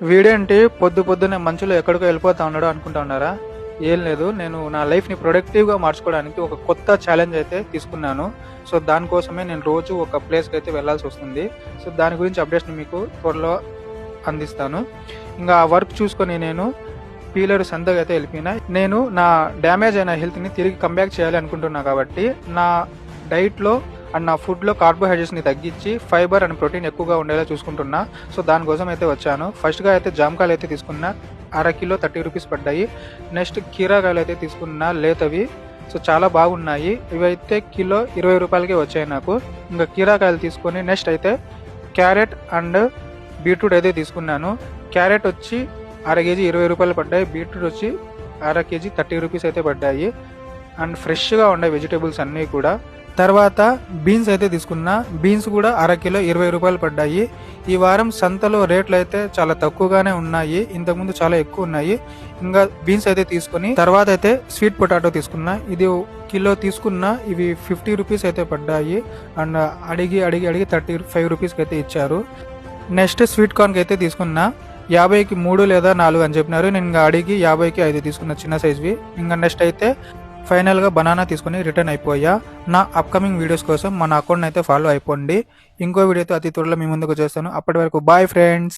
వీడేంటి పొద్దున్నే మంచులో ఎక్కడికో వెళ్ళిపోతా ఉన్నాడు అనుకుంటా ఉన్నారా? ఏం లేదు. నేను నా లైఫ్‌ని ప్రొడక్టివ్‌గా మార్చుకోవడానికి ఒక కొత్త ఛాలెంజ్ అయితే తీసుకున్నాను. సో, దానికోసమే నేను రోజు ఒక ప్లేస్‌కైతే వెళ్ళాల్సొస్తుంది. సో, దాని గురించి అప్డేట్స్‌ని మీకు త్వరలో అందిస్తాను. ఇంగా ఆ వర్క్ చూసుకొని నేను పీలేరు సంతకైతే వెళ్ళిపోయినా. నేను నా డ్యామేజ్ అయిన హెల్త్‌ని తిరిగి కంబ్యాక్ చేయాలి అనుకుంటున్నా కాబట్టి, నా డైట్‌లో అండ్ నా ఫుడ్‌లో కార్బోహైడ్రేట్స్‌ని తగ్గించి ఫైబర్ అండ్ ప్రోటీన్ ఎక్కువగా ఉండేలా చూసుకుంటున్నా. సో, దానికోసం అయితే వచ్చాను. ఫస్ట్‌గా అయితే జామకాయలు అయితే తీసుకున్నా. అర కిలో ₹30 పడ్డాయి. నెక్స్ట్ కీరాకాయలు అయితే తీసుకున్నా లేతవి. సో, చాలా బాగున్నాయి. ఇవైతే కిలో ₹20కే వచ్చాయి నాకు. ఇంకా కీరాకాయలు తీసుకొని నెక్స్ట్ అయితే క్యారెట్ అండ్ బీట్రూట్ అయితే తీసుకున్నాను. క్యారెట్ వచ్చి అర కేజీ ₹20 పడ్డాయి. బీట్రూట్ వచ్చి అర కేజీ ₹30 అయితే పడ్డాయి. అండ్ ఫ్రెష్‌గా ఉండే వెజిటేబుల్స్ అన్నీ కూడా. తర్వాత బీన్స్ అయితే తీసుకున్నా. బీన్స్ కూడా అర కిలో ₹20 పడ్డాయి. ఈ వారం సంతలో రేట్లు అయితే చాలా తక్కువగానే ఉన్నాయి. ఇంతకుముందు చాలా ఎక్కువ ఉన్నాయి. ఇంకా బీన్స్ అయితే తీసుకుని తర్వాత అయితే స్వీట్ పొటాటో తీసుకున్నా. ఇది కిలో తీసుకున్నా. ఇవి ₹50 అయితే పడ్డాయి. అండ్ అడిగి ₹35కి అయితే ఇచ్చారు. నెక్స్ట్ స్వీట్ కార్న్కి అయితే తీసుకున్నా. 50కి 3 లేదా 4 అని చెప్పినారు. నేను ఇంకా అడిగి 50కి 5 తీసుకున్నా, చిన్న సైజ్వి. ఇంకా నెక్స్ట్ అయితే ఫైనల్గా బనానా తీసుకుని రిటర్న్ అయిపోయా. నా అప్కమింగ్ వీడియోస్ కోసం మన అకౌంట్ని అయితే ఫాలో అయిపోండి. ఇంకో వీడియోతో అతి త్వరలో మీ ముందుకు చేస్తాను. అప్పటి వరకు బాయ్ ఫ్రెండ్స్.